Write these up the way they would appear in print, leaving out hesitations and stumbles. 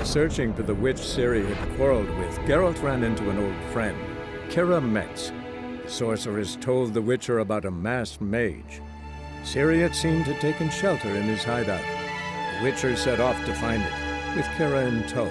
searching for the witch Ciri had quarreled with, Geralt ran into an old friend, Kira Metz. The sorceress told the Witcher about a masked mage. Ciri had seemed to have taken shelter in his hideout. The Witcher set off to find it, with Kira in tow.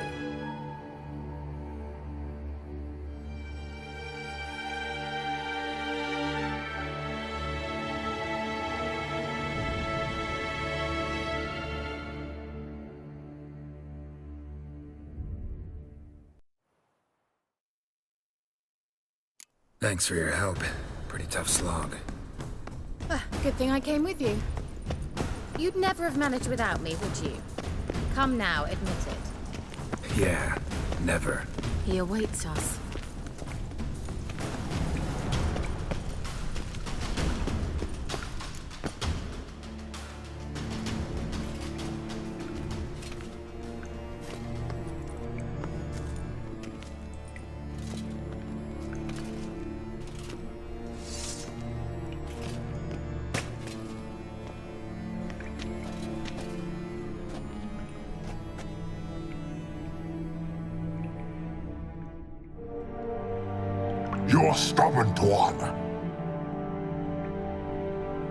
Thanks for your help. Pretty tough slog. Good thing I came with you. You'd never have managed without me, would you? Come now, admit it. Yeah, never. He awaits us. You're stubborn, one.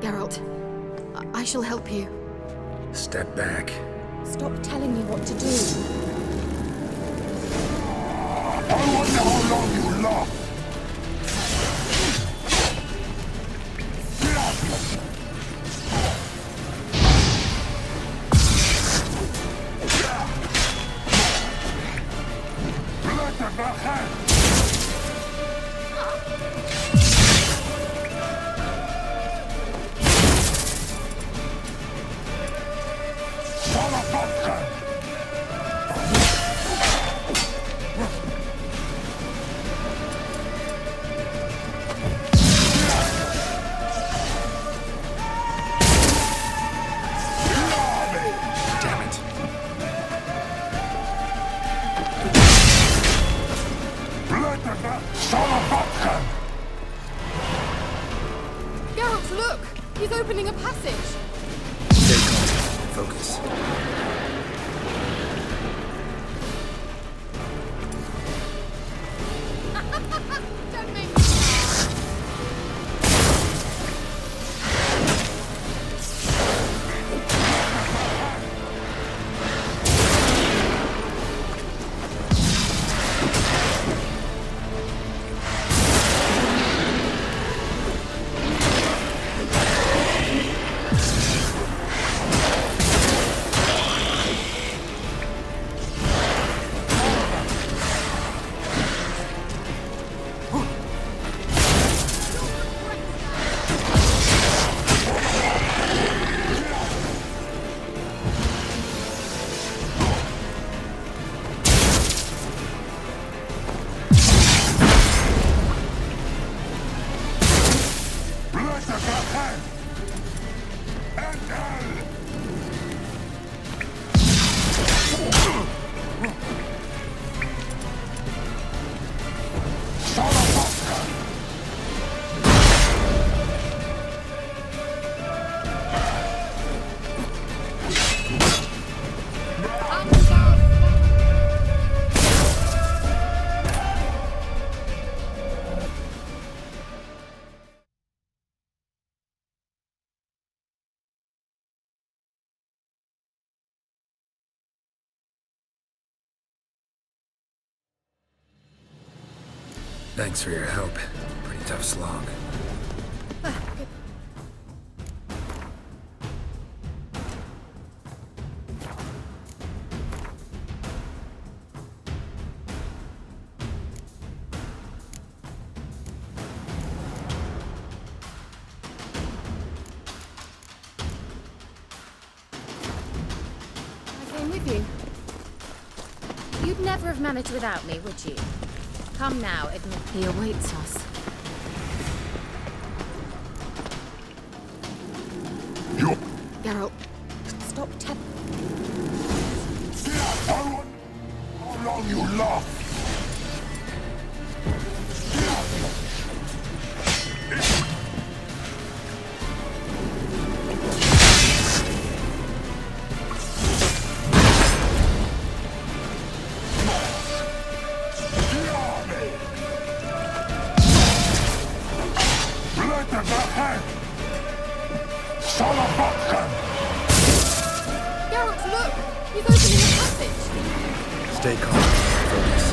Geralt, I shall help you. Step back. Stop telling me what to do. I wonder how long you last. Geralt, look! He's opening a passage! Stay calm. Focus. Don't make me laugh! Thanks for your help. Pretty tough slog. I came with you. You'd never have managed without me, would you? Come now, admit he awaits us. You. Geralt, stop How long you last? ahead! Salavatkan! Geralt, look! He's opening a passage! Stay calm. Focus.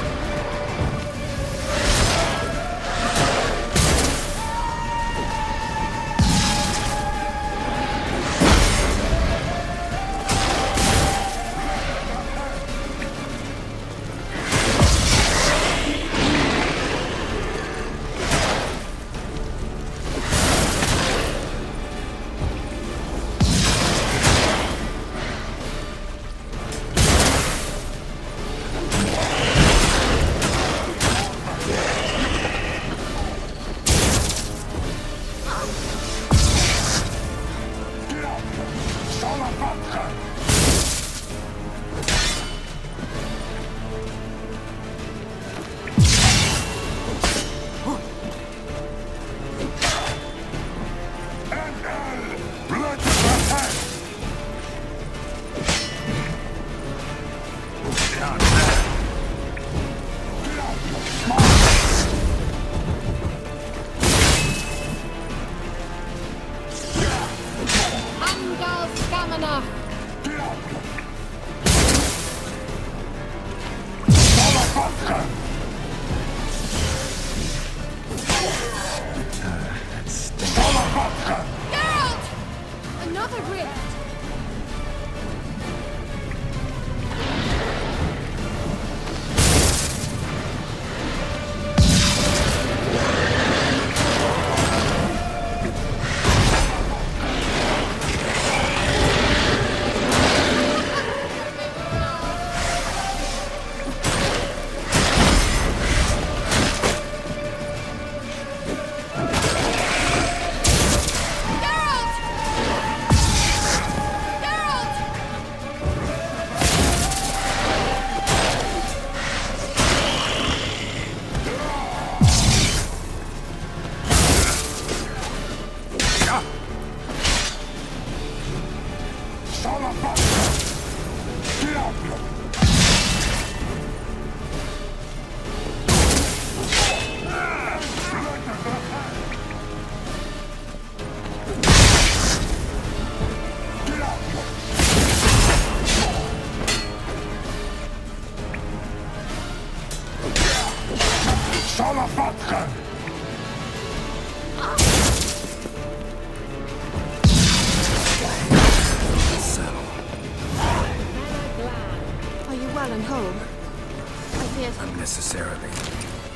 Unnecessarily.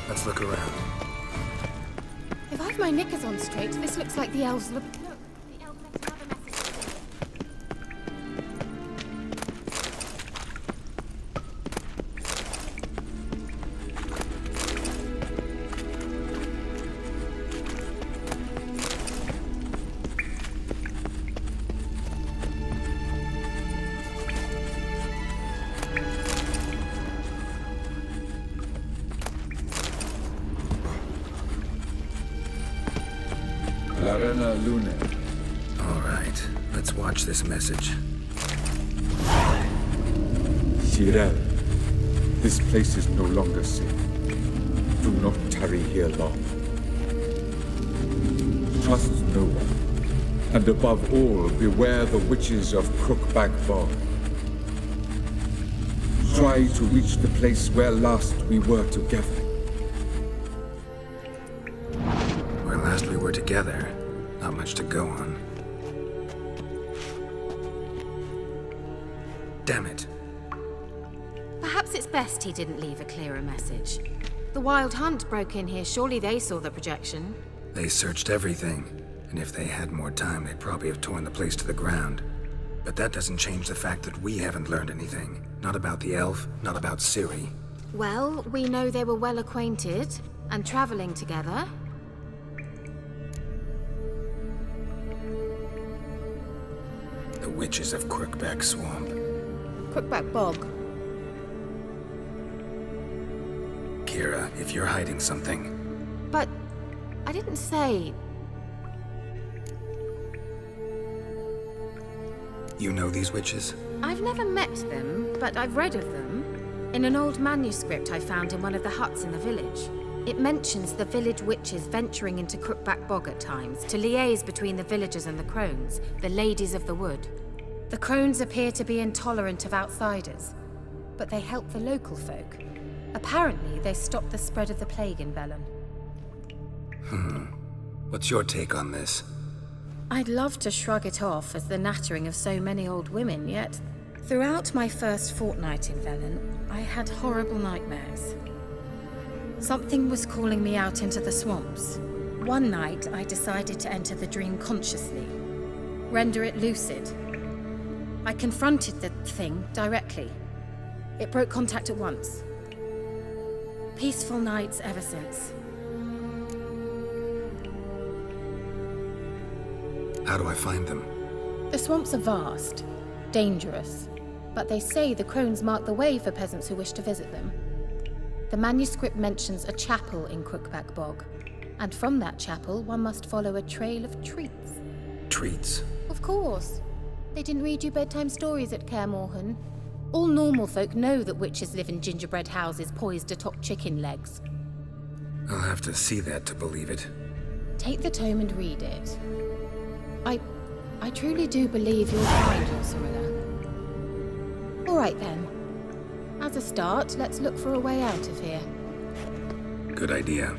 Let's look around. If I've my knickers on straight, this looks like the elves look. Look, the elf left another message. All right, let's watch this message. Tyrell, this place is no longer safe. Do not tarry here long. Trust no one, and above all, beware the witches of Crookback Bog. Try to reach the place where last we were together. Where last we were together, not much to go on. Damn it. Perhaps it's best he didn't leave a clearer message. The Wild Hunt broke in here. Surely they saw the projection. They searched everything, and if they had more time, they'd probably have torn the place to the ground. But that doesn't change the fact that we haven't learned anything. Not about the elf, not about Ciri. Well, we know they were well acquainted and traveling together. The witches of Crookback Swamp. Crookback Bog. Kira, if you're hiding something... But I didn't say... You know these witches? I've never met them, but I've read of them. In an old manuscript I found in one of the huts in the village. It mentions the village witches venturing into Crookback Bog at times to liaise between the villagers and the crones, the ladies of the wood. The crones appear to be intolerant of outsiders, but they help the local folk. Apparently, they stopped the spread of the plague in Velen. What's your take on this? I'd love to shrug it off as the nattering of so many old women, yet throughout my first fortnight in Velen, I had horrible nightmares. Something was calling me out into the swamps. One night, I decided to enter the dream consciously, render it lucid. I confronted the thing directly. It broke contact at once. Peaceful nights ever since. How do I find them? The swamps are vast, dangerous, but they say the crones mark the way for peasants who wish to visit them. The manuscript mentions a chapel in Crookback Bog, and from that chapel one must follow a trail of treats. Treats? Of course. They didn't read you bedtime stories at Kaer Morhen. All normal folk know that witches live in gingerbread houses poised atop chicken legs. I'll have to see that to believe it. Take the tome and read it. I truly do believe you'll find your Cyrilla. All right then. As a start, let's look for a way out of here. Good idea.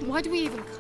Why do we even come?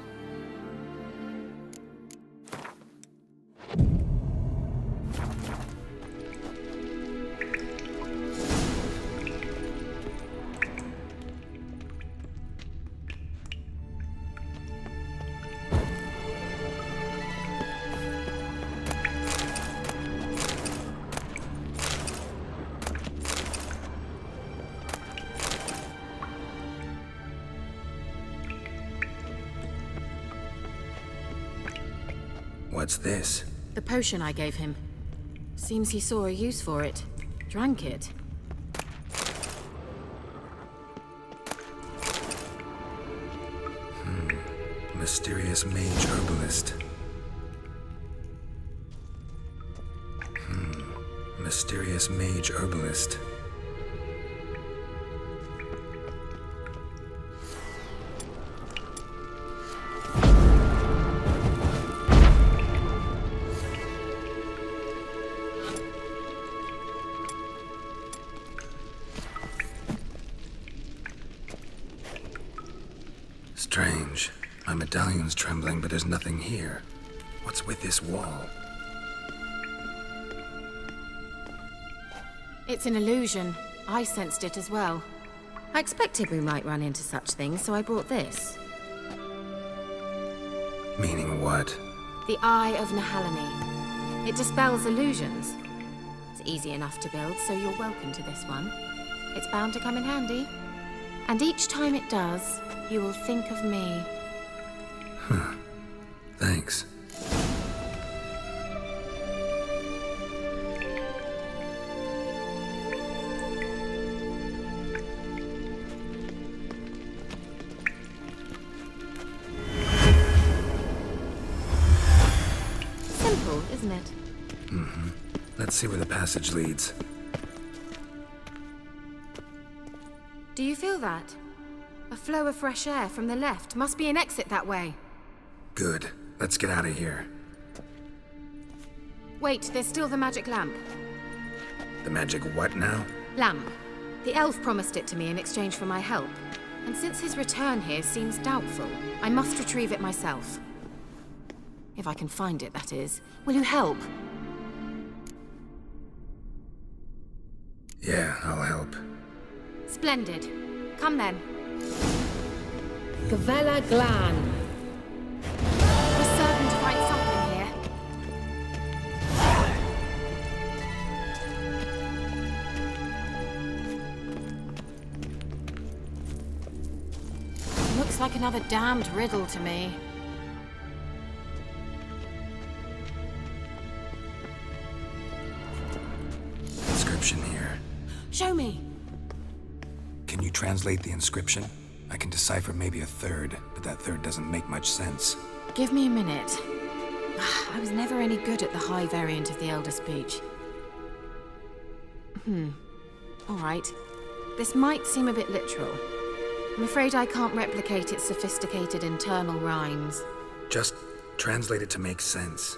What's this? The potion I gave him. Seems he saw a use for it. Drank it. Mysterious mage herbalist. Mysterious mage herbalist. Strange. My medallion's trembling, but there's nothing here. What's with this wall? It's an illusion. I sensed it as well. I expected we might run into such things, so I brought this. Meaning what? The Eye of Nahalani. It dispels illusions. It's easy enough to build, so you're welcome to this one. It's bound to come in handy. And each time it does, you will think of me. Thanks. Simple, isn't it? Let's see where the passage leads. Do you feel that? A flow of fresh air from the left. Must be an exit that way. Good. Let's get out of here. Wait, there's still the magic lamp. The magic what now? Lamp. The elf promised it to me in exchange for my help. And since his return here seems doubtful, I must retrieve it myself. If I can find it, that is. Will you help? Yeah, I'll help. Splendid. Come then. Gavella Glan. We're certain to find something here. Looks like another damned riddle to me. Inscription here. Show me. Can you translate the inscription? I can decipher maybe a third, but that third doesn't make much sense. Give me a minute. I was never any good at the high variant of the Elder Speech. All right. This might seem a bit literal. I'm afraid I can't replicate its sophisticated internal rhymes. Just translate it to make sense.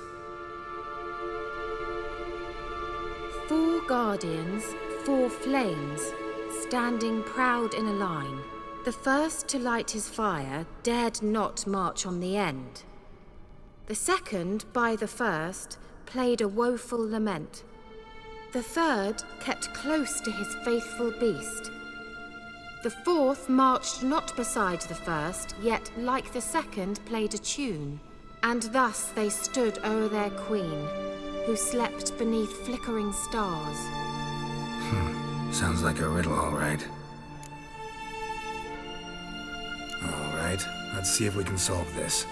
4 guardians, 4 flames, standing proud in a line. The first to light his fire dared not march on the end. The second, by the first, played a woeful lament. The third kept close to his faithful beast. The fourth marched not beside the first, yet like the second played a tune. And thus they stood o'er their queen, who slept beneath flickering stars. Sounds like a riddle, all right. All right, let's see if we can solve this.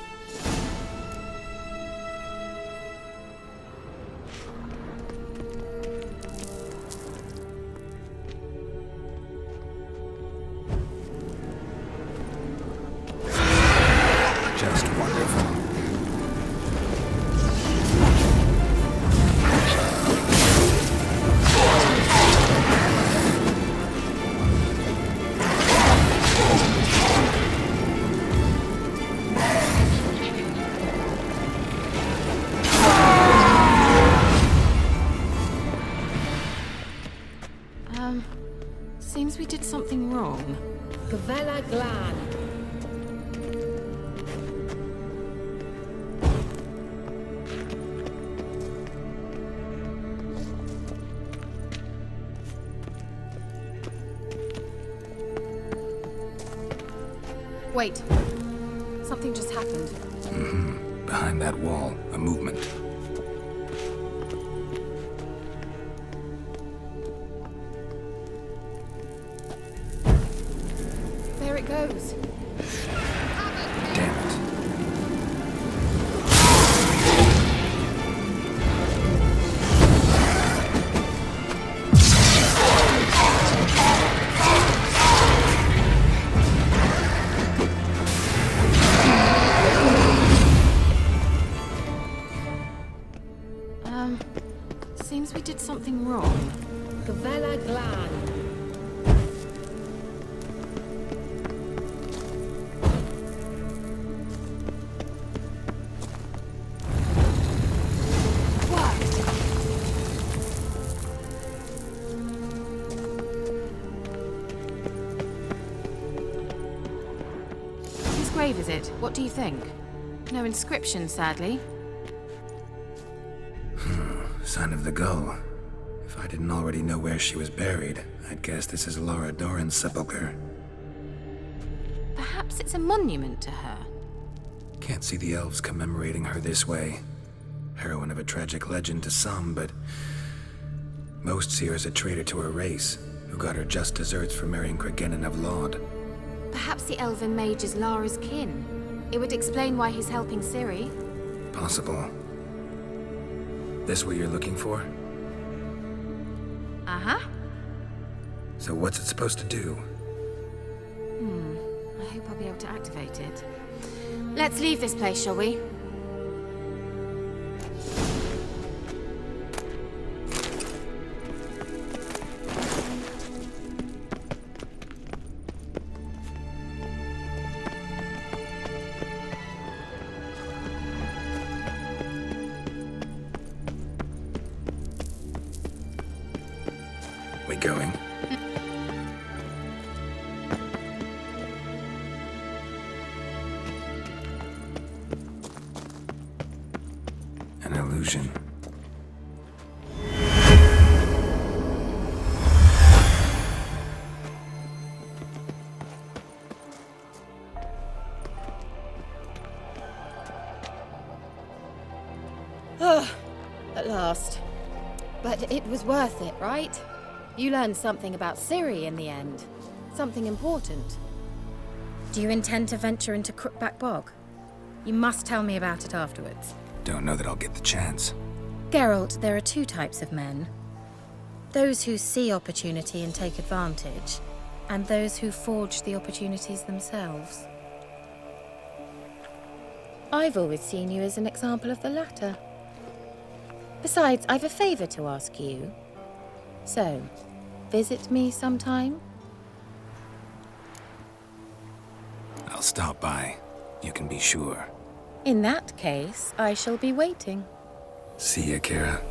Just wonderful. Seems we did something wrong. Gavella Glan. Wait. Something just happened. Behind that wall, a movement. There it goes. Damn it. Seems we did something wrong. Gavella Glan. Whose grave is it? What do you think? No inscription, sadly. Sign of the gull. If I didn't already know where she was buried, I'd guess this is Laura Doran's sepulcher. Perhaps it's a monument to her. Can't see the elves commemorating her this way. Heroine of a tragic legend to some, but most see her as a traitor to her race, who got her just deserts for marrying Cregennan of Laud. Perhaps the elven mage is Lara's kin. It would explain why he's helping Ciri. Possible. This what you're looking for? Uh-huh. So what's it supposed to do? I hope I'll be able to activate it. Let's leave this place, shall we? We going? An illusion. At last. But it was worth it, right? You learned something about Ciri in the end. Something important. Do you intend to venture into Crookback Bog? You must tell me about it afterwards. Don't know that I'll get the chance. Geralt, there are 2 types of men. Those who see opportunity and take advantage, and those who forge the opportunities themselves. I've always seen you as an example of the latter. Besides, I've a favor to ask you. So, visit me sometime? I'll stop by. You can be sure. In that case, I shall be waiting. See ya, Kara.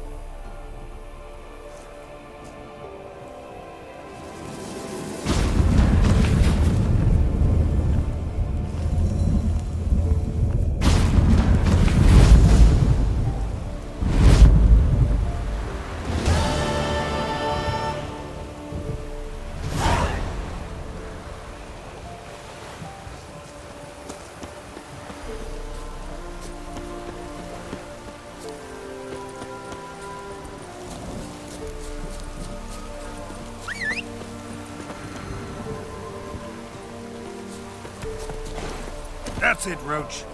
That's it, Roach.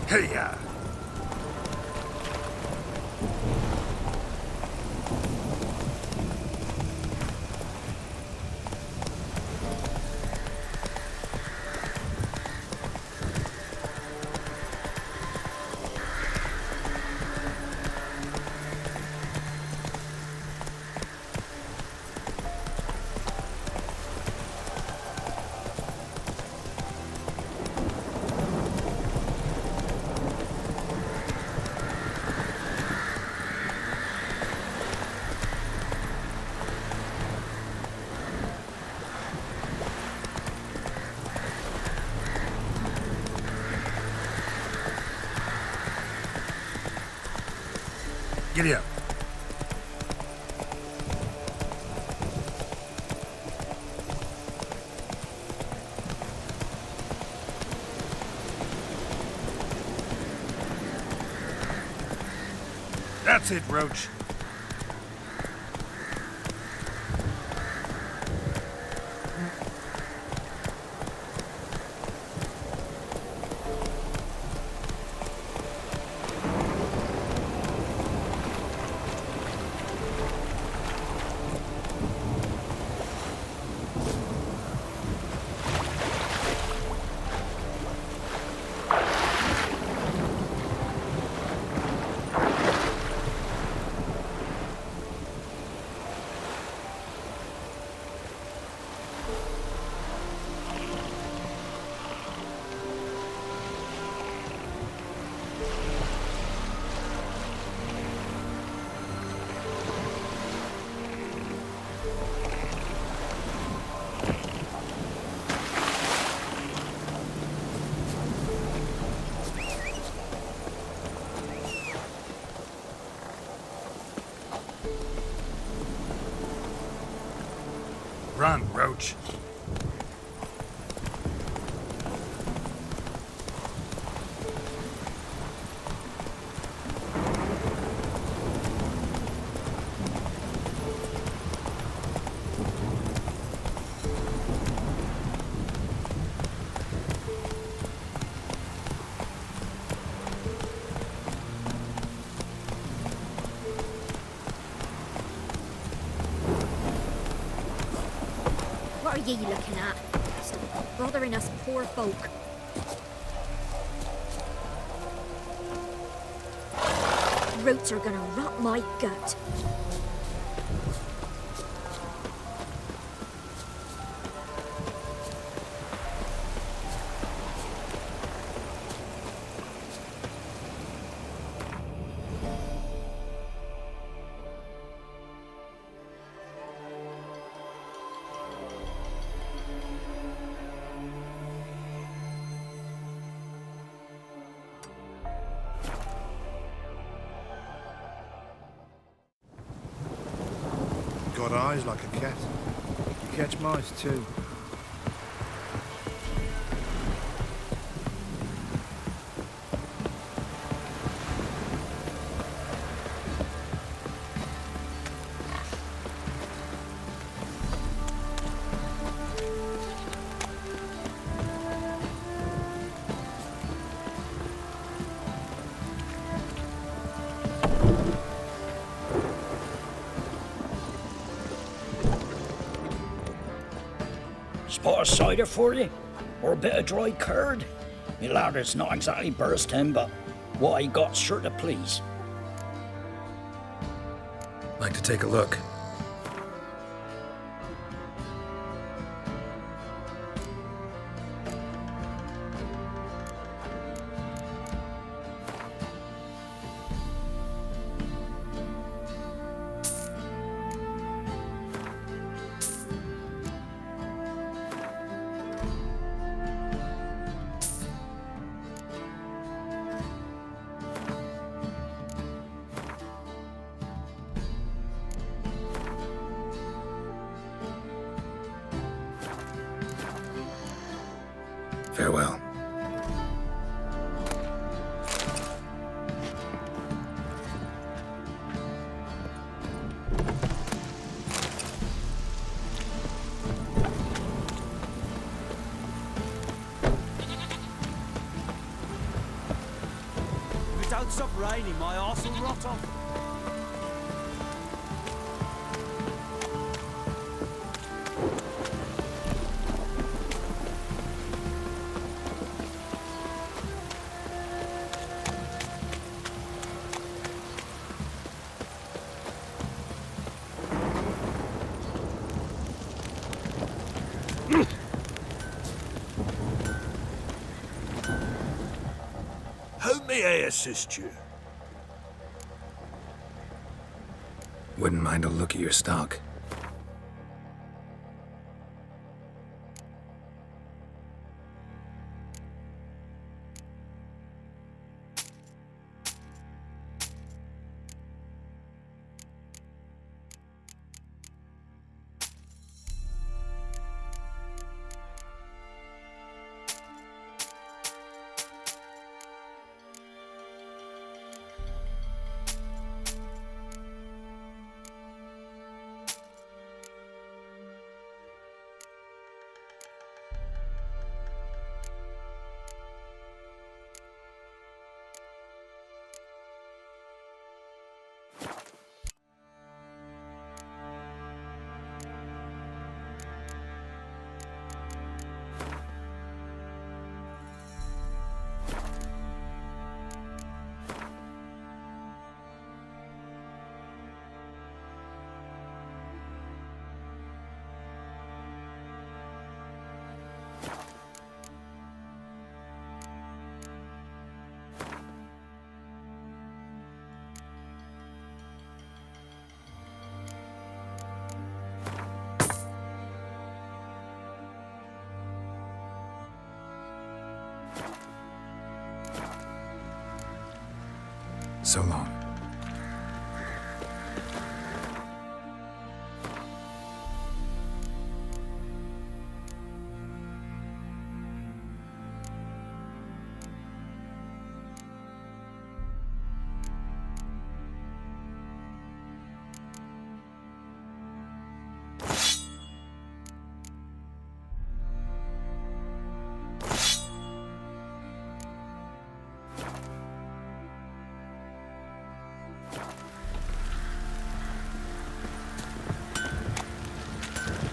Hey-ya! Giddy up. That's it, Roach. Run, Roach. What are ye looking at? Stop bothering us poor folk. Roots are gonna rot my gut. got eyes like a cat. You catch mice too. Spot of cider for you? Or a bit of dry curd? Me lad, it's not exactly bursting, but what I got's sure to please. Like to take a look? Farewell. If it don't stop raining, my arse will rot off. How may I assist you? Wouldn't mind a look at your stock. So long.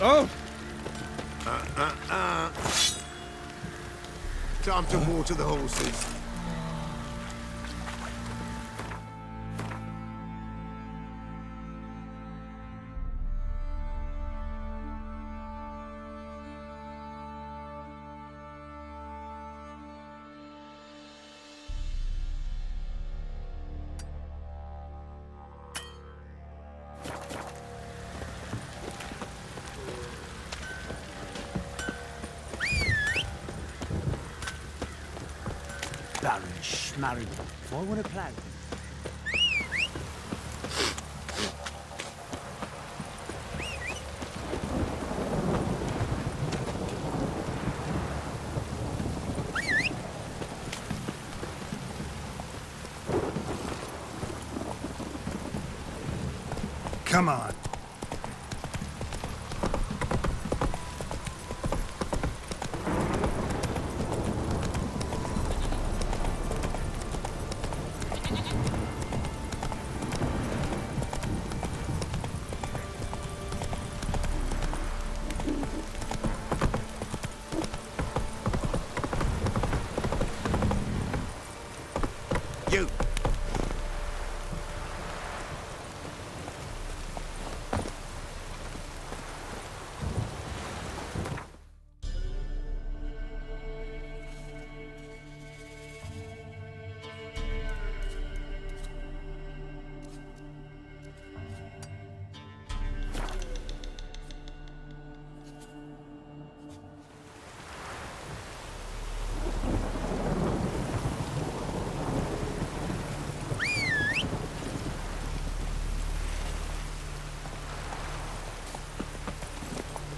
Oh! Time to water the horses. Baron Schmarry. I want to play. Come on. You!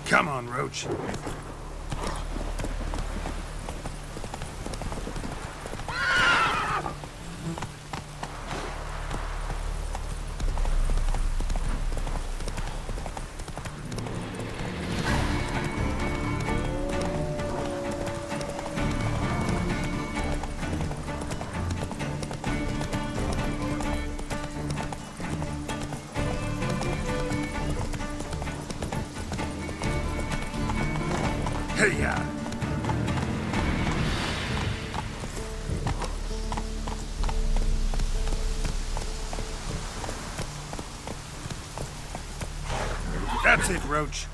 Come on, Roach. Hey-ya! That's it, Roach.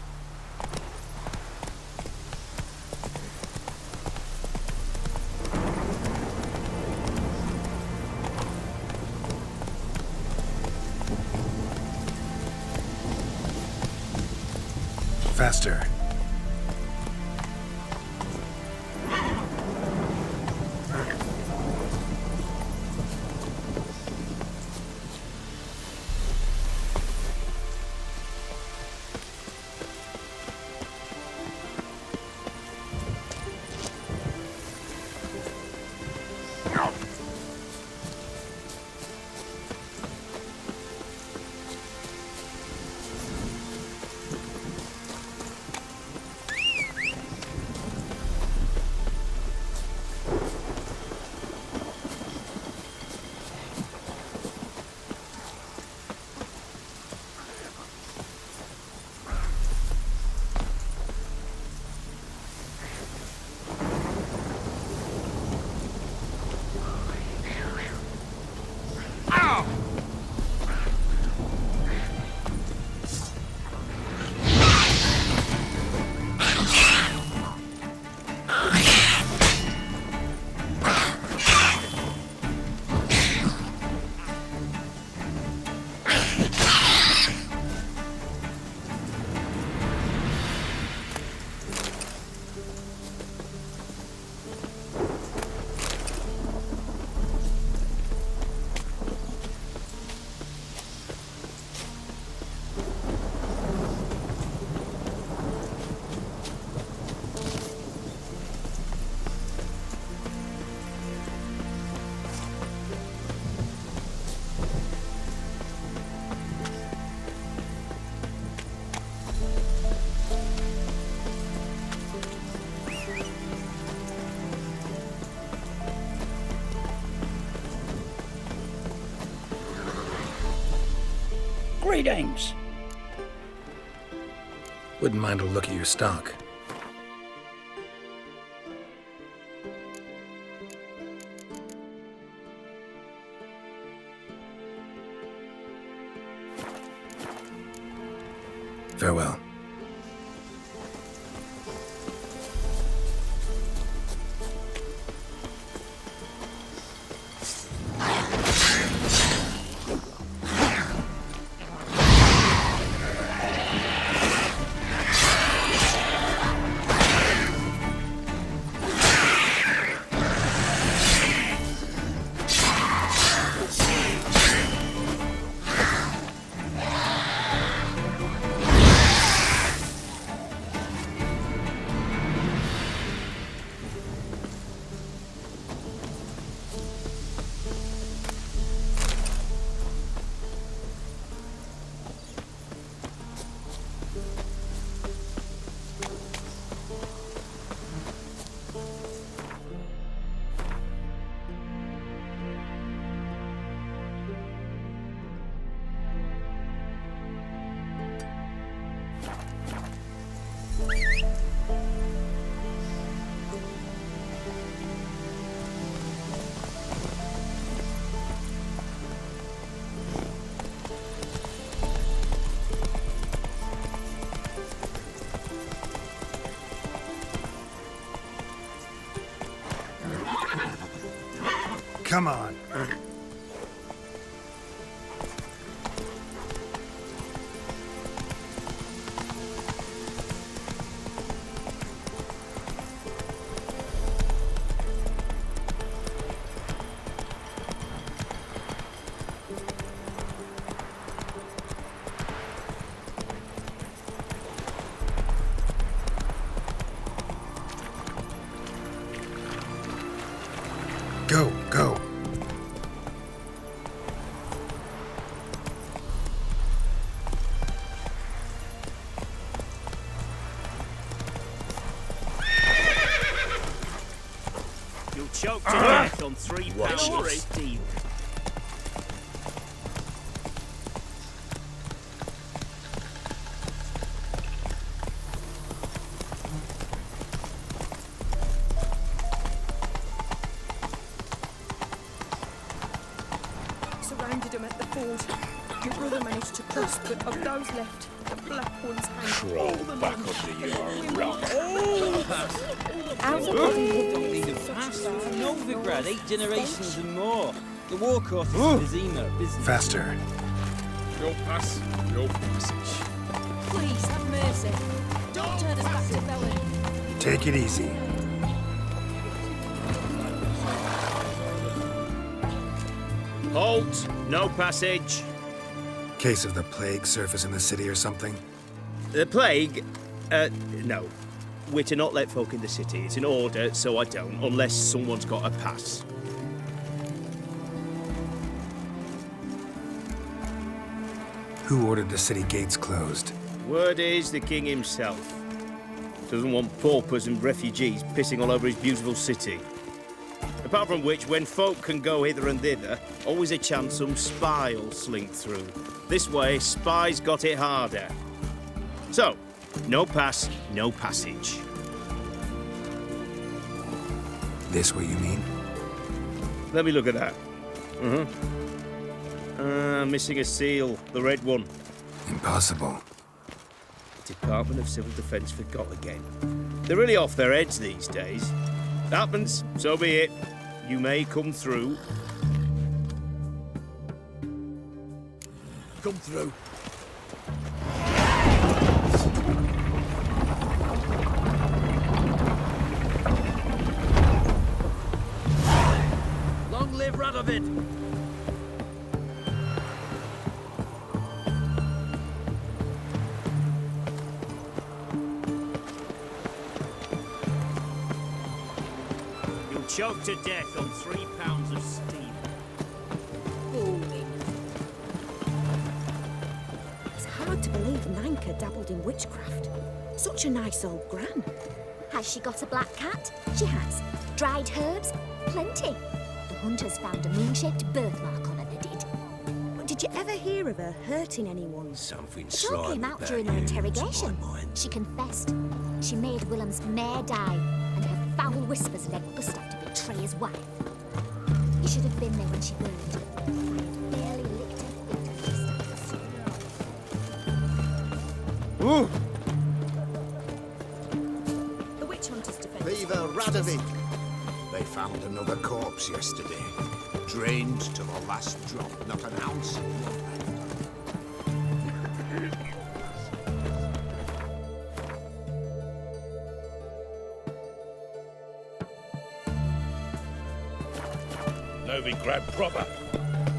Faster. Greetings. Wouldn't mind a look at your stock. Farewell. Come on. Go, go. You'll choke to death on 3 pounds of steel. Surrounded him at the ford. Your brother managed to cross, but of those left, the black ones hang. Crawl back under your rock. How's it Don't need a pass. Novigrad, 8 generations and more. The war court is a Vizima business. Faster. No pass, no passage. Please, have mercy. Don't turn us back to Velen. Take it easy. Halt! No passage. Case of the plague surface in the city or something? The plague? No. We're to not let folk in the city. It's an order, so I don't, unless someone's got a pass. Who ordered the city gates closed? Word is the king himself. Doesn't want paupers and refugees pissing all over his beautiful city. Apart from which, when folk can go hither and thither, always a chance some spy will slink through. This way, spies got it harder. So, no pass, no passage. This what you mean? Let me look at that. Missing a seal, the red one. Impossible. Department of Civil Defence forgot again. They're really off their heads these days. Happens, so be it. You may come through. Come through. Long live Radovid! You'll choke to death on 3 pounds of steel. It's hard to believe Nanka dabbled in witchcraft. Such a nice old gran. Has she got a black cat? She has. Dried herbs? Plenty. The hunters found a moon-shaped birthmark on her, they did. But did you ever hear of her hurting anyone? Something It all came out during her interrogation. She confessed. She made Willem's mare die, and her foul whispers led Gustav to betray his wife. He should have been there when she burned. Barely licked her feet and Gustav was The witch hunters defend. Viva Radovid! They found another corpse yesterday. Drained to the last drop, not an ounce of blood left. Novigrad proper.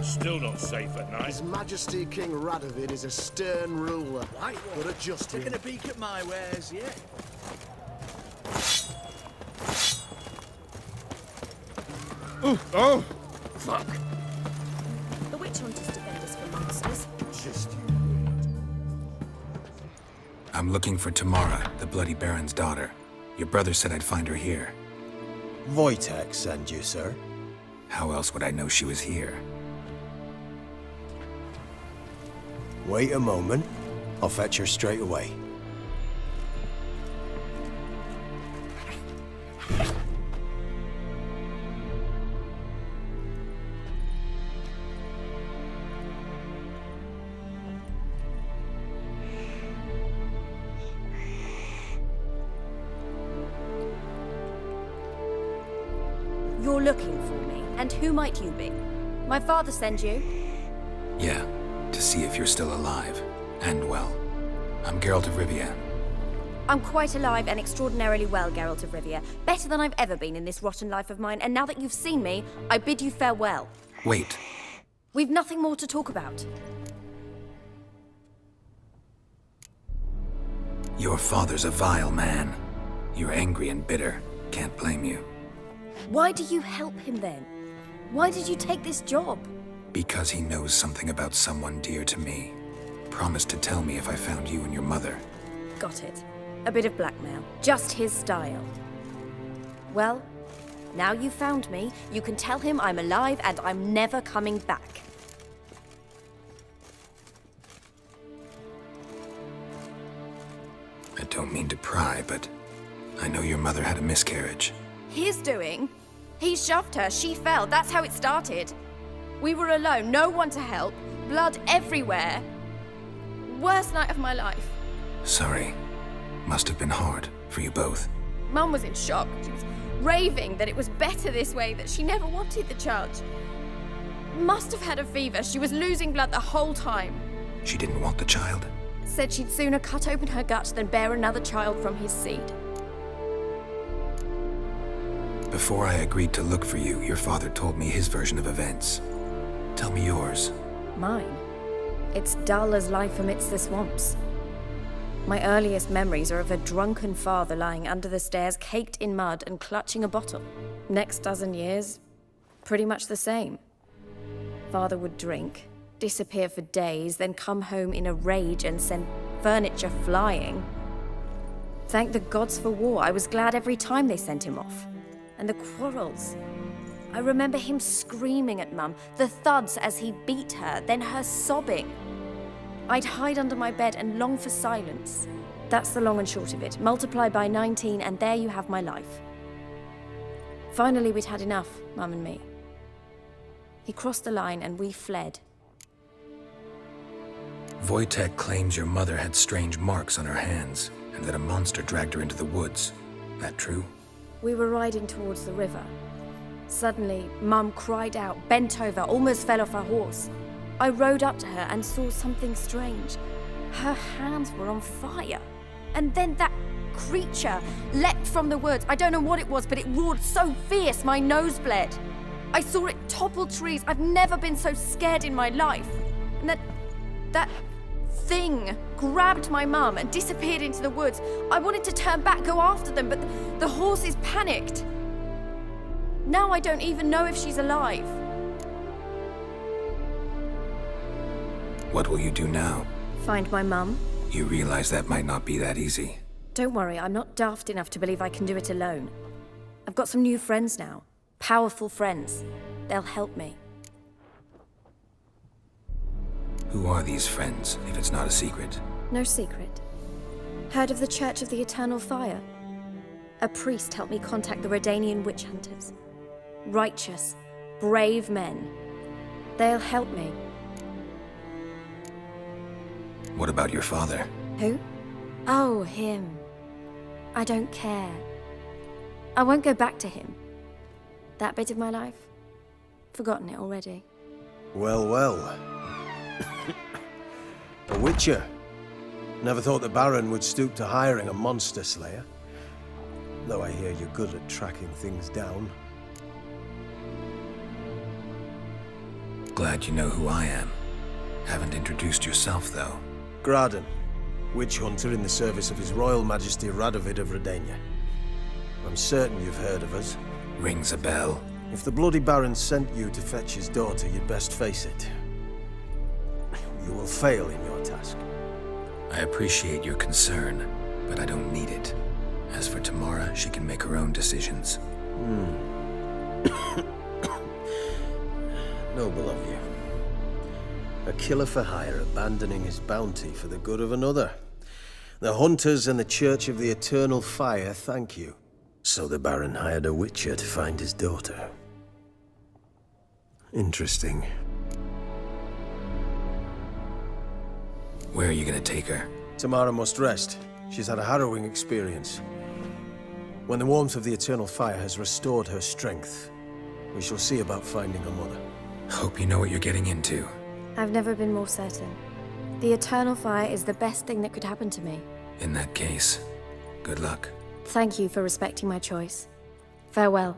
Still not safe at night. His Majesty King Radovid is a stern ruler. Right, But a just one. taking a peek at my wares, yeah? Oh! Fuck. The witch hunters defend us from monsters. Just you I'm looking for Tamara, the Bloody Baron's daughter. Your brother said I'd find her here. Wojtek send you, sir. How else would I know she was here? Wait a moment. I'll fetch her straight away. You're looking for me, And who might you be? My father sent you? Yeah, to see if you're still alive. And well. I'm Geralt of Rivia. I'm quite alive and extraordinarily well, Geralt of Rivia. Better than I've ever been in this rotten life of mine, and now that you've seen me, I bid you farewell. Wait. We've nothing more to talk about. Your father's a vile man. You're angry and bitter. Can't blame you. Why do you help him then? Why did you take this job? Because he knows something about someone dear to me. Promised to tell me if I found you and your mother. Got it. A bit of blackmail. Just his style. Well, now you've found me, you can tell him I'm alive and I'm never coming back. I don't mean to pry, but I know your mother had a miscarriage. His doing? He shoved her, she fell, that's how it started. We were alone, no one to help, blood everywhere. Worst night of my life. Sorry. Must have been hard for you both. Mum was in shock. She was raving that it was better this way, that she never wanted the child. Must have had a fever. She was losing blood the whole time. She didn't want the child? Said she'd sooner cut open her gut than bear another child from his seed. Before I agreed to look for you, your father told me his version of events. Tell me yours. Mine? It's dull as life amidst the swamps. My earliest memories are of a drunken father lying under the stairs, caked in mud and clutching a bottle. Next dozen years, pretty much the same. Father would drink, disappear for days, then come home in a rage and send furniture flying. Thank the gods for war. I was glad every time they sent him off. And the quarrels. I remember him screaming at Mum, the thuds as he beat her, then her sobbing. I'd hide under my bed and long for silence. That's the long and short of it. Multiply by 19 and there you have my life. Finally, we'd had enough, Mum and me. He crossed the line and we fled. Wojtek claims your mother had strange marks on her hands, and that a monster dragged her into the woods. That true? We were riding towards the river. Suddenly, Mum cried out, bent over, almost fell off her horse. I rode up to her and saw something strange. Her hands were on fire. And then that creature leapt from the woods. I don't know what it was, but it roared so fierce my nose bled. I saw it topple trees. I've never been so scared in my life. And that thing grabbed my mum and disappeared into the woods. I wanted to turn back, go after them, but the horses panicked. Now I don't even know if she's alive. What will you do now? Find my mum. You realize that might not be that easy. Don't worry, I'm not daft enough to believe I can do it alone. I've got some new friends now. Powerful friends. They'll help me. Who are these friends, if it's not a secret? No secret. Heard of the Church of the Eternal Fire? A priest helped me contact the Redanian witch hunters. Righteous, brave men. They'll help me. What about your father? Who? Oh, him. I don't care. I won't go back to him. That bit of my life? Forgotten it already. Well, well. A witcher. Never thought the Baron would stoop to hiring a monster slayer. Though I hear you're good at tracking things down. Glad you know who I am. Haven't introduced yourself, though. Graden, witch hunter in the service of His Royal Majesty Radovid of Redania. I'm certain you've heard of us. Rings a bell. If the bloody Baron sent you to fetch his daughter, you'd best face it. You will fail in your task. I appreciate your concern, but I don't need it. As for Tamara, she can make her own decisions. Noble of you. A killer for hire abandoning his bounty for the good of another. The hunters and the Church of the Eternal Fire thank you. So the Baron hired a witcher to find his daughter. Interesting. Where are you gonna take her? Tamara must rest. She's had a harrowing experience. When the warmth of the Eternal Fire has restored her strength, We shall see about finding her mother. Hope you know what you're getting into. I've never been more certain. The eternal fire is the best thing that could happen to me. In that case, good luck. Thank you for respecting my choice. Farewell.